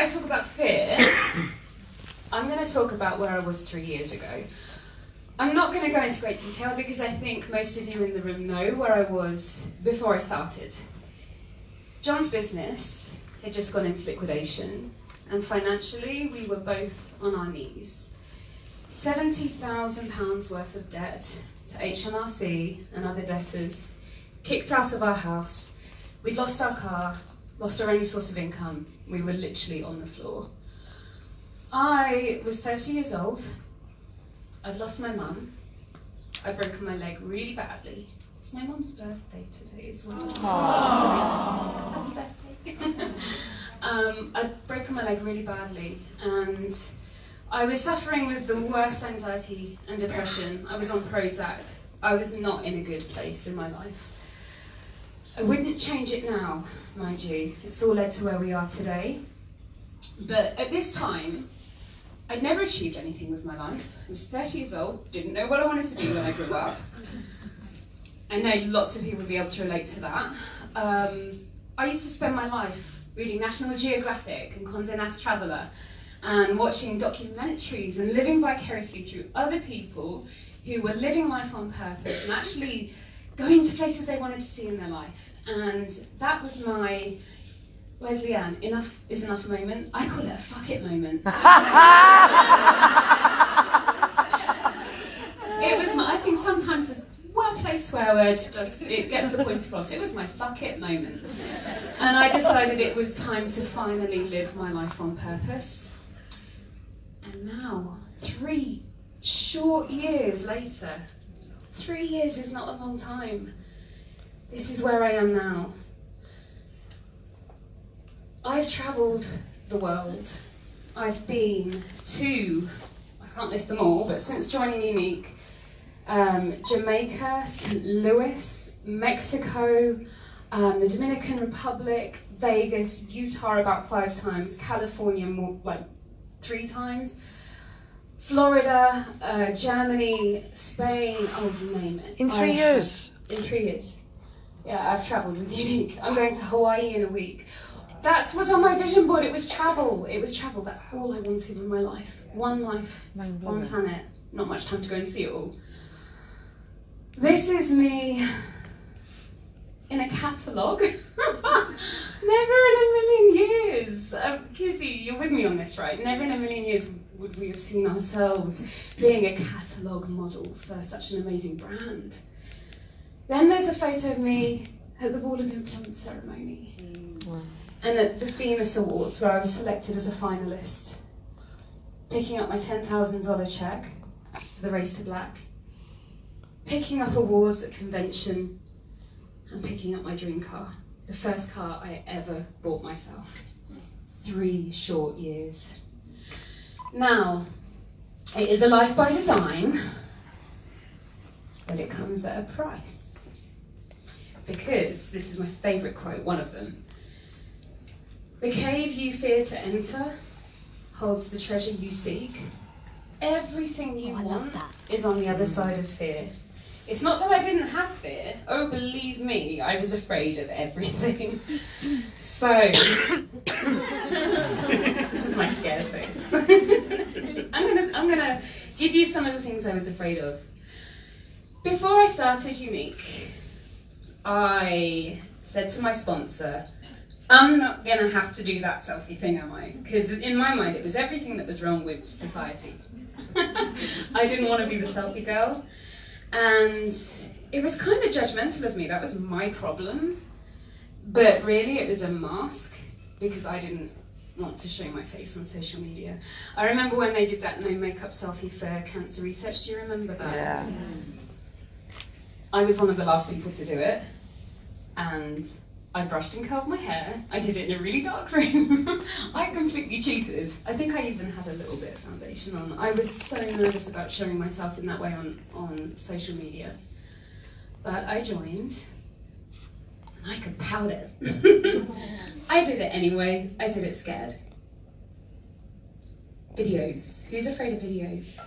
I talk about fear, I'm going to talk about where I was 3 years ago. I'm not going to go into great detail because I think most of you in the room know where I was before I started. John's business had just gone into liquidation, and financially we were both on our knees. £70,000 worth of debt to HMRC and other debtors, kicked out of our house. We'd lost our car, lost our only source of income. We were literally on the floor. I was 30 years old. I'd lost my mum. I'd broken my leg really badly. It's my mum's birthday today as well. Happy birthday. I'd broken my leg really badly, and I was suffering with the worst anxiety and depression. I was on Prozac. I was not in a good place in my life. I wouldn't change it now, mind you. It's all led to where we are today. But at this time, I'd never achieved anything with my life. I was 30 years old, didn't know what I wanted to be when I grew up. I know lots of people will be able to relate to that. I used to spend my life reading National Geographic and Condé Nast Traveller and watching documentaries and living vicariously through other people who were living life on purpose and actually going to places they wanted to see in their life. And that was my, where's Lianne? Enough is enough moment. I call it a fuck it moment. It was my, I think sometimes this well-placed swear word it gets the point across. It was my fuck it moment. And I decided it was time to finally live my life on purpose. And now, 3 short years later, 3 years is not a long time. This is where I am now. I've travelled the world. I've been to, I can't list them all, but since joining Unique, Jamaica, St. Louis, Mexico, the Dominican Republic, Vegas, Utah about 5 times, California more like 3 times, Florida, Germany, Spain, oh, you name it. In 3 years? In 3 years. Yeah, I've travelled with Unique. I'm going to Hawaii in a week. That was on my vision board. It was travel. It was travel. That's all I wanted in my life. One life, one planet. Not much time to go and see it all. This is me in a catalogue. Never in a million years. Kizzy, you're with me on this, right? Never in a million years would we have seen ourselves being a catalogue model for such an amazing brand. Then there's a photo of me at the Wall of Influence ceremony. Wow. And at the Venus Awards, where I was selected as a finalist, picking up my $10,000 check for the Race to Black, picking up awards at convention, and picking up my dream car, the first car I ever bought myself. 3 short years. Now, it is a life by design, but it comes at a price. Because, this is my favourite quote, one of them, "The cave you fear to enter holds the treasure you seek. Everything you want is on the other side of fear." It's not that I didn't have fear. Oh, believe me, I was afraid of everything. So, this is my scared face. I'm gonna give you some of the things I was afraid of. Before I started Unique, I said to my sponsor, I'm not going to have to do that selfie thing, am I? Because in my mind, it was everything that was wrong with society. I didn't want to be the selfie girl. And it was kind of judgmental of me. That was my problem. But really, it was a mask because I didn't want to show my face on social media. I remember when they did that no makeup selfie for cancer research. Do you remember that? Yeah. I was one of the last people to do it. And I brushed and curled my hair. I did it in a really dark room. I completely cheated. I think I even had a little bit of foundation on. I was so nervous about showing myself in that way on social media. But I joined, and I could pout it. I did it anyway. I did it scared. Videos. Who's afraid of videos?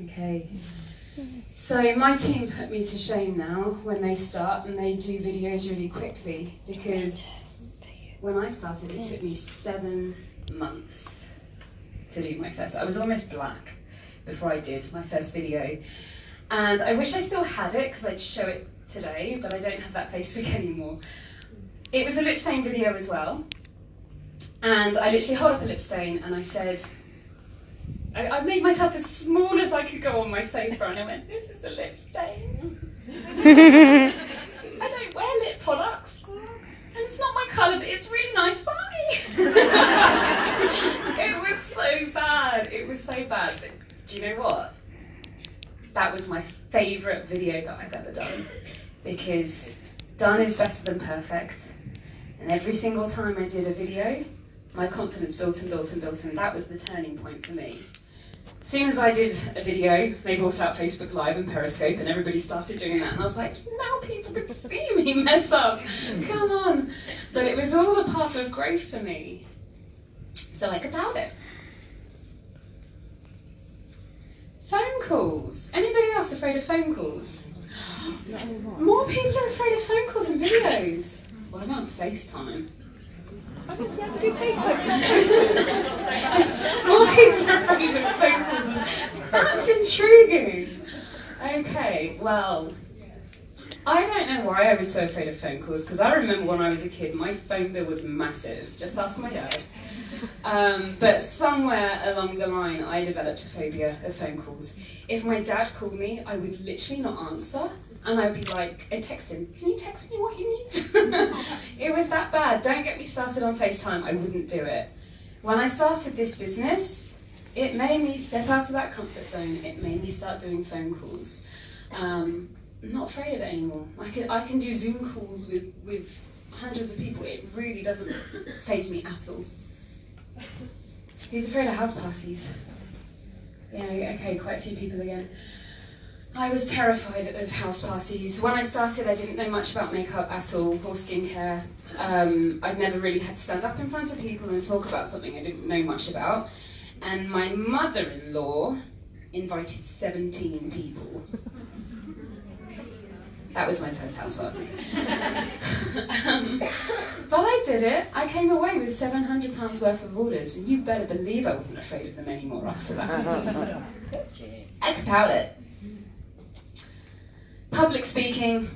Okay. So my team put me to shame now when they start and they do videos really quickly because when I started, it took me 7 months to do my first. I was almost black before I did my first video. And I wish I still had it, because I'd show it today, but I don't have that Facebook anymore. It was a lip stain video as well. And I literally held up a lip stain and I said, I made myself as small as I could go on my sofa, and I went, this is a lip stain. I don't wear lip products, and it's not my colour, but it's really nice, bye. It was so bad, it was so bad. But do you know what? That was my favourite video that I've ever done, because done is better than perfect. And every single time I did a video, my confidence built and built and built, and that was the turning point for me. As soon as I did a video, they brought out Facebook Live and Periscope, and everybody started doing that, and I was like, now people can see me mess up, come on. But it was all a path of growth for me. So I about it. Phone calls. Anybody else afraid of phone calls? More people are afraid of phone calls and videos. What about FaceTime? I don't see how to do FaceTime. More people are afraid of phone calls. That's intriguing. Okay, well, I don't know why I was so afraid of phone calls, because I remember when I was a kid, my phone bill was massive. Just ask my dad. But somewhere along the line, I developed a phobia of phone calls. If my dad called me, I would literally not answer. And I'd be like, I'd text him, can you text me what you need? It was that bad. Don't get me started on FaceTime, I wouldn't do it. When I started this business, it made me step out of that comfort zone. It made me start doing phone calls. I'm not afraid of it anymore. I can do Zoom calls with hundreds of people. It really doesn't faze me at all. Who's afraid of house parties? Yeah, okay, quite a few people again. I was terrified of house parties. When I started, I didn't know much about makeup at all, or skincare. I'd never really had to stand up in front of people and talk about something I didn't know much about. And my mother-in-law invited 17 people. That was my first house party. But I did it. I came away with £700 worth of orders, and you better believe I wasn't afraid of them anymore after that. I could pout it. Public speaking,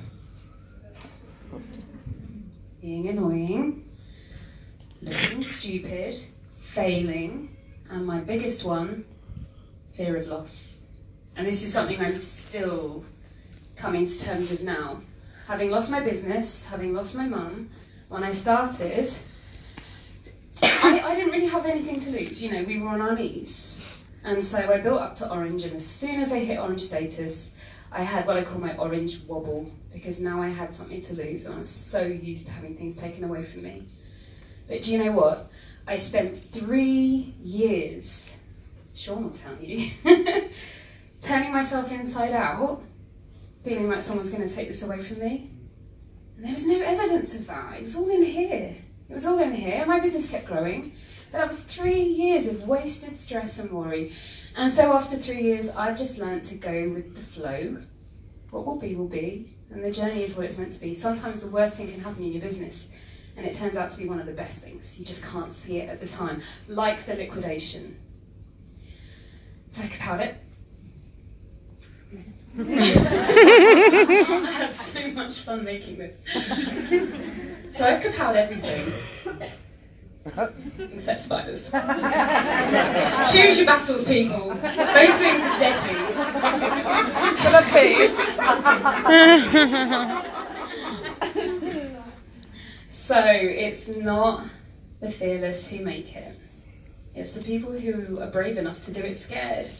being annoying, looking stupid, failing, and my biggest one, fear of loss. And this is something I'm still coming to terms with now. Having lost my business, having lost my mum, when I started, I didn't really have anything to lose. You know, we were on our knees. And so I built up to orange, and as soon as I hit orange status, I had what I call my orange wobble, because now I had something to lose, and I was so used to having things taken away from me. But do you know what? I spent 3 years, Sean will tell you, turning myself inside out, feeling like someone's going to take this away from me. And there was no evidence of that. It was all in here. It was all in here. My business kept growing. But that was 3 years of wasted stress and worry. And so after 3 years, I've just learned to go with the flow. What will be, and the journey is what it's meant to be. Sometimes the worst thing can happen in your business, and it turns out to be one of the best things. You just can't see it at the time, like the liquidation. So I about it. I had so much fun making this. So I've compiled everything. Except spiders. Choose your battles, people. Those things are deadly. For the face. So it's not the fearless who make it. It's the people who are brave enough to do it scared.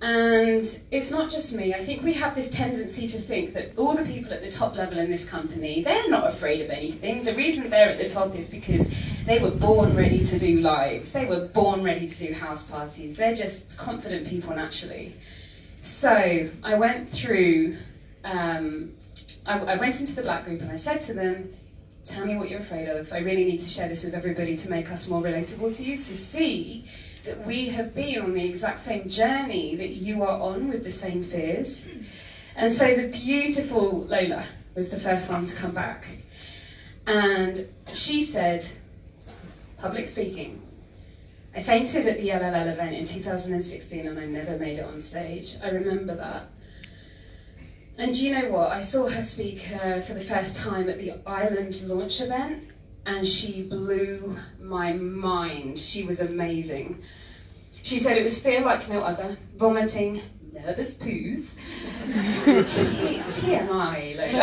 And it's not just me. I think we have this tendency to think that all the people at the top level in this company, they're not afraid of anything. The reason they're at the top is because they were born ready to do lives. They were born ready to do house parties. They're just confident people naturally. So I went through, I went into the black group and I said to them, tell me what you're afraid of. I really need to share this with everybody to make us more relatable to you. So see that we have been on the exact same journey that you are on with the same fears. And so the beautiful Lola was the first one to come back. And she said, public speaking. I fainted at the LLL event in 2016 and I never made it on stage. I remember that. And do you know what? I saw her speak for the first time at the Island launch event and she blew my mind. She was amazing. She said it was fear like no other, vomiting, nervous poos, TMI, like.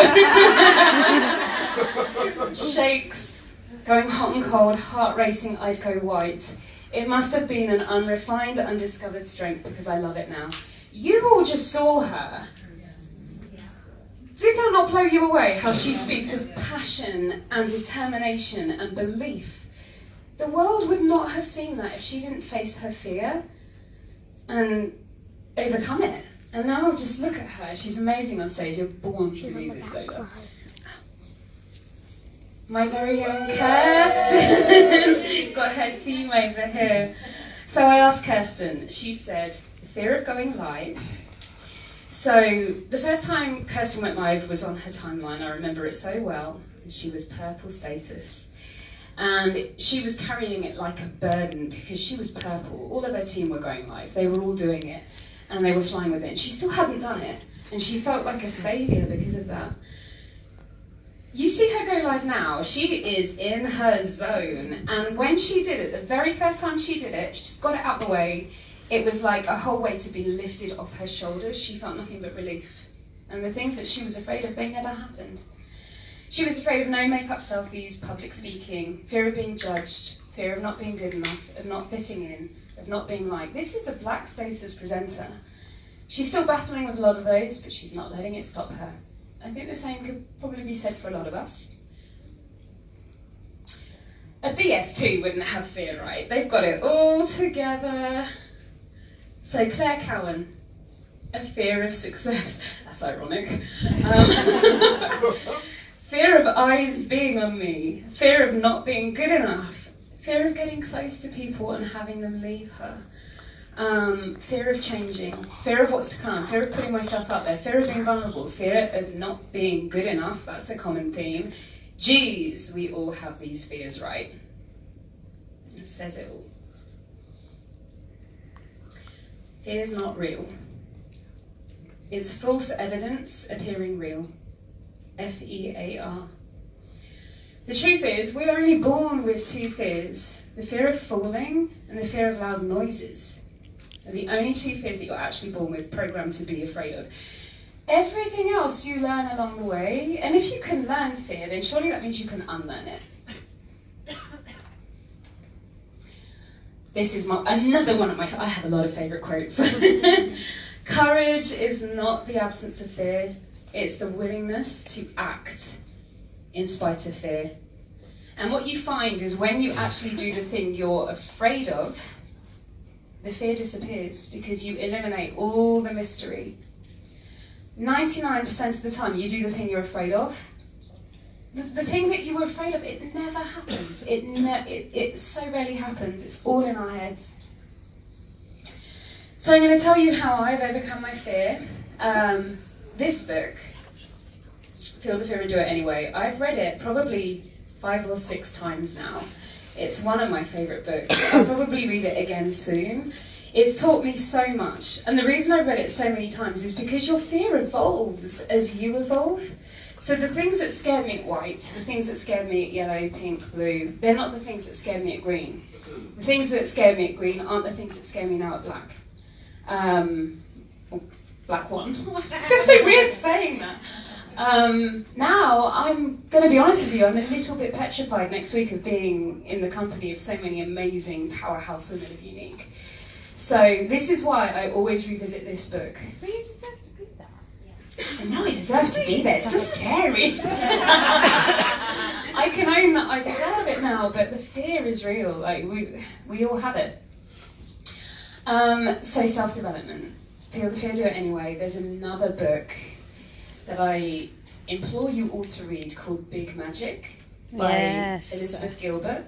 Shakes, going hot and cold, heart racing, I'd go white. It must have been an unrefined, undiscovered strength because I love it now. You all just saw her. Did that not blow you away, how she speaks with passion and determination and belief? The world would not have seen that if she didn't face her fear and overcome it. And now just look at her, she's amazing on stage, you're born to do this, Lola. My very own Kirsten, got her team over here. So I asked Kirsten, she said, fear of going live. So the first time Kirsten went live was on her timeline, I remember it so well. She was purple status. And she was carrying it like a burden because she was purple. All of her team were going live, they were all doing it and they were flying with it. And she still hadn't done it and she felt like a failure because of that. You see her go live now, she is in her zone. And when she did it, the very first time she did it, she just got it out the way. It was like a whole weight to be lifted off her shoulders. She felt nothing but relief. And the things that she was afraid of, they never happened. She was afraid of no makeup selfies, public speaking, fear of being judged, fear of not being good enough, of not fitting in, of not being liked. This is a black status presenter. She's still battling with a lot of those, but she's not letting it stop her. I think the same could probably be said for a lot of us. A BS2 wouldn't have fear, right? They've got it all together. So Claire Cowan, a fear of success. That's ironic. Fear of eyes being on me. Fear of not being good enough. Fear of getting close to people and having them leave her. Fear of changing. Fear of what's to come. Fear of putting myself out there. Fear of being vulnerable. Fear of not being good enough. That's a common theme. Geez, we all have these fears, right? It says it all. Fear is not real. It's false evidence appearing real. F-E-A-R. The truth is, we're only born with two fears. The fear of falling and the fear of loud noises. They're the only two fears that you're actually born with, programmed to be afraid of. Everything else you learn along the way, and if you can learn fear, then surely that means you can unlearn it. This is another one of my, I have a lot of favourite quotes. Courage is not the absence of fear, it's the willingness to act in spite of fear. And what you find is when you actually do the thing you're afraid of, the fear disappears because you eliminate all the mystery. 99% of the time you do the thing you're afraid of, the thing that you were afraid of, it never happens. It so rarely happens. It's all in our heads. So I'm going to tell you how I've overcome my fear. This book, Feel the Fear and Do It Anyway, I've read it probably 5 or 6 times now. It's one of my favourite books. I'll probably read it again soon. It's taught me so much. And the reason I've read it so many times is because your fear evolves as you evolve. So the things that scared me at white, the things that scared me at yellow, pink, blue, they're not the things that scared me at green. The things that scared me at green aren't the things that scare me now at black. Black one. It's so weird saying that. Now, I'm going to be honest with you, I'm a little bit petrified next week of being in the company of so many amazing powerhouse women of Unique. So this is why I always revisit this book. But you deserve to be there. I know I deserve to be there, it's still scary. I can own that I deserve it now, but the fear is real, like we all have it. So self-development, Feel the Fear, Do It Anyway. There's another book that I implore you all to read called Big Magic by Elizabeth Gilbert.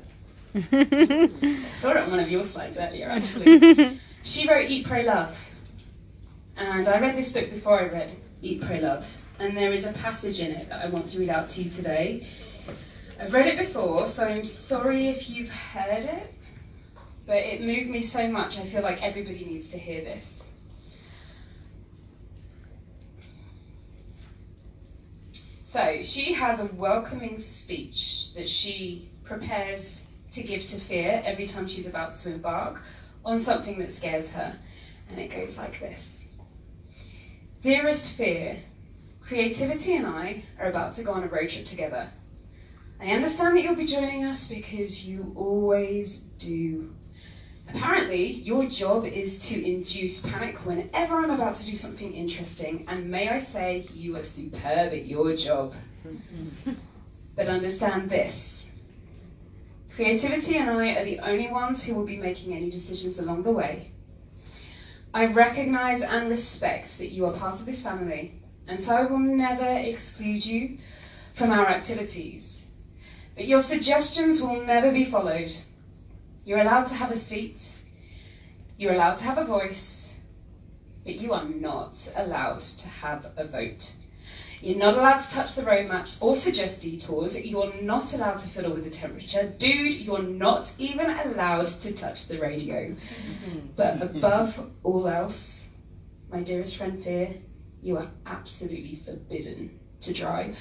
I saw it on one of your slides earlier, actually. She wrote Eat, Pray, Love. And I read this book before I read Eat, Pray, Love. And there is a passage in it that I want to read out to you today. I've read it before, so I'm sorry if you've heard it, but it moved me so much I feel like everybody needs to hear this. So she has a welcoming speech that she prepares to give to Fear every time she's about to embark on something that scares her. And it goes like this. Dearest Fear, Creativity and I are about to go on a road trip together. I understand that you'll be joining us because you always do. Apparently, your job is to induce panic whenever I'm about to do something interesting, and may I say, you are superb at your job. But understand this. Creativity and I are the only ones who will be making any decisions along the way. I recognise and respect that you are part of this family, and so I will never exclude you from our activities. But your suggestions will never be followed. You're allowed to have a seat, you're allowed to have a voice, but you are not allowed to have a vote. You're not allowed to touch the road maps or suggest detours. You're not allowed to fiddle with the temperature. Dude, you're not even allowed to touch the radio. But above all else, my dearest friend Fear, you are absolutely forbidden to drive.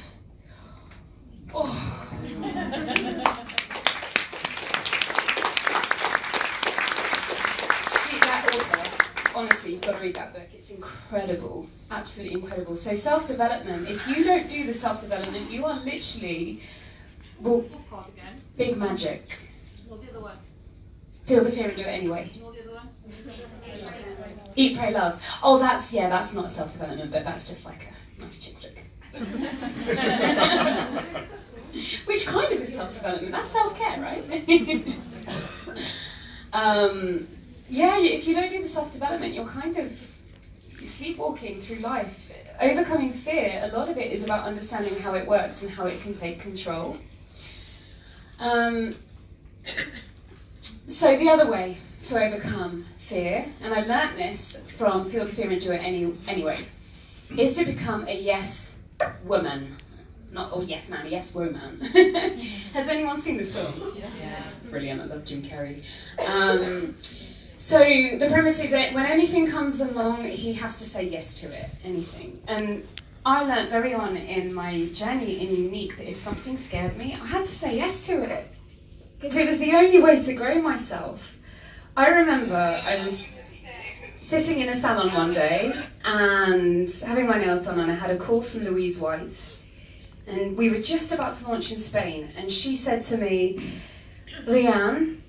Oh. That author, honestly, you've got to read that book. It's incredible, absolutely incredible. So self-development, if you don't do the self-development, you are literally, well, big magic. Feel the fear and do it anyway. Eat, pray, love. Oh, that's not self-development, but that's just like a nice chick flick. Which kind of is self-development? That's self-care, right? Yeah, if you don't do the self-development, you're kind of sleepwalking through life. Overcoming fear, a lot of it is about understanding how it works and how it can take control. So the other way to overcome fear, and I learnt this from Feel the Fear and Do It Anyway, is to become a yes woman. Not, oh yes man, a yes woman. Has anyone seen this film? Yeah. It's brilliant, I love Jim Carrey. So the premise is that when anything comes along, he has to say yes to it, anything. And I learnt very on in my journey in Unique that if something scared me, I had to say yes to it. Because it was the only way to grow myself. I remember I was sitting in a salon one day and having my nails done, and I had a call from Louise White. And we were just about to launch in Spain, and she said to me, Lianne,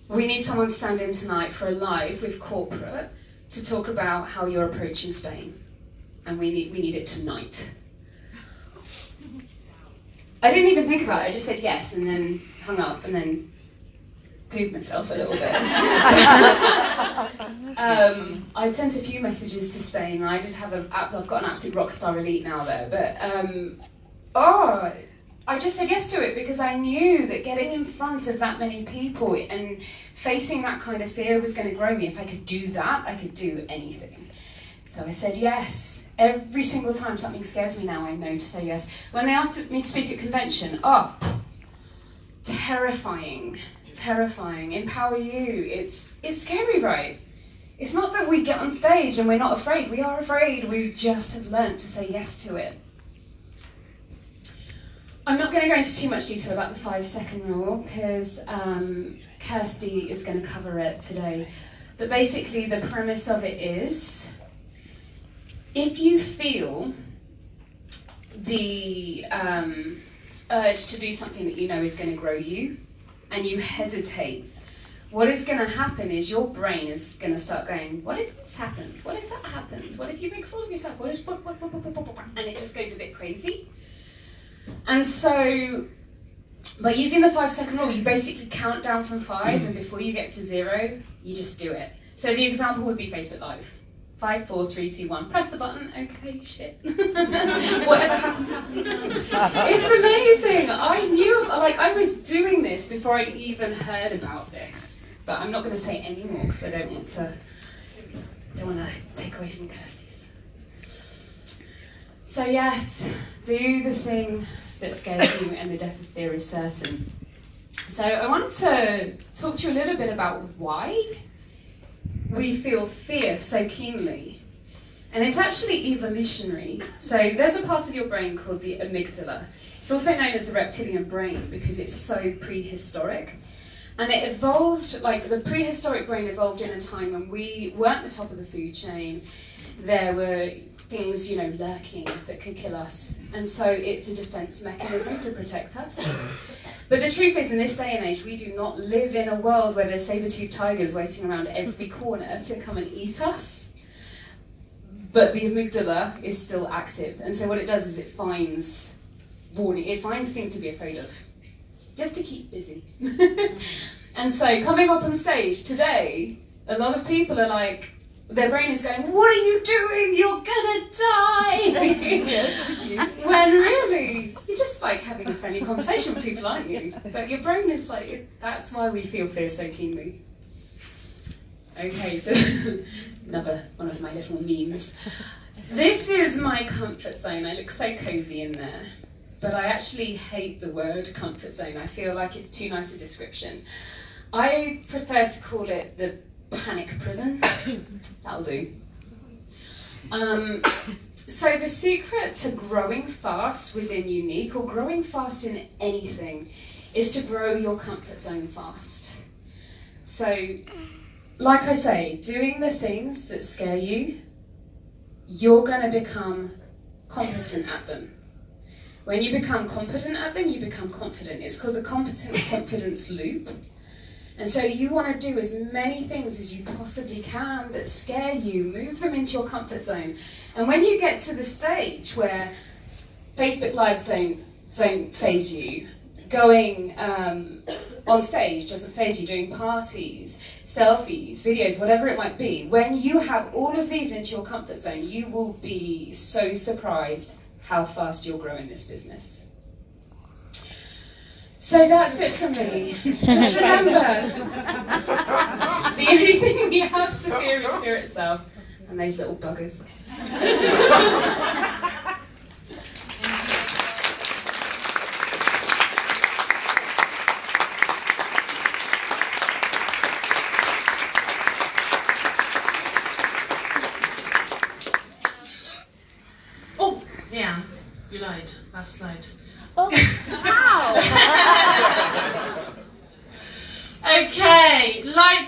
we need someone to stand in tonight for a live with corporate to talk about how you're approaching Spain. And we need it tonight. I didn't even think about it, I just said yes and then hung up and then pooped myself a little bit. I'd sent a few messages to Spain. I did have I've got an absolute rock star elite now there, but I just said yes to it because I knew that getting in front of that many people and facing that kind of fear was going to grow me. If I could do that, I could do anything. So I said yes. Every single time something scares me now, I know to say yes. When they asked me to speak at convention, terrifying, terrifying. Empower You, it's scary, right? It's not that we get on stage and we're not afraid. We are afraid. We just have learnt to say yes to it. I'm not going to go into too much detail about the 5-second rule because Kirsty is going to cover it today. But basically the premise of it is, if you feel the urge to do something that you know is going to grow you and you hesitate, what is going to happen is your brain is going to start going, what if this happens? What if that happens? What if you make a fool of yourself? What if... And it just goes a bit crazy. And so, by using the 5-second rule, you basically count down from 5, and before you get to 0, you just do it. So the example would be Facebook Live. 5, 4, 3, 2, 1. Press the button. Okay, shit. Whatever happens, happens now. It's amazing. I knew, I was doing this before I'd even heard about this. But I'm not going to say any more because I don't want to take away from Kirsty's. So yes, do the thing that scares you and the death of fear is certain. So I want to talk to you a little bit about why we feel fear so keenly. And it's actually evolutionary. So there's a part of your brain called the amygdala. It's also known as the reptilian brain because it's so prehistoric. And it evolved, like the prehistoric brain evolved in a time when we weren't the top of the food chain. There were things, lurking that could kill us. And so it's a defense mechanism to protect us. But the truth is, in this day and age, we do not live in a world where there's saber-toothed tigers waiting around every corner to come and eat us. But the amygdala is still active. And so what it does is it finds warning, it finds things to be afraid of, just to keep busy. And so coming up on stage today, a lot of people are like, their brain is going, what are you doing? You're gonna die! When really, you're just like having a friendly conversation with people, aren't you? But your brain is like, that's why we feel fear so keenly. Okay, so another one of my little memes. This is my comfort zone. I look so cozy in there. But I actually hate the word comfort zone. I feel like it's too nice a description. I prefer to call it the panic prison. That'll do. So the secret to growing fast within Unique, or growing fast in anything, is to grow your comfort zone fast. So, like I say, doing the things that scare you, you're going to become competent at them. When you become competent at them, you become confident. It's called the competent confidence loop. And so you want to do as many things as you possibly can that scare you, move them into your comfort zone. And when you get to the stage where Facebook Lives don't faze you, going on stage doesn't faze you, doing parties, selfies, videos, whatever it might be, when you have all of these into your comfort zone, you will be so surprised how fast you'll grow in this business. So that's it from me. Just remember, the only thing we have to fear is fear itself, and those little buggers. Oh, yeah, you lied. Last slide. Oh, wow! Okay, live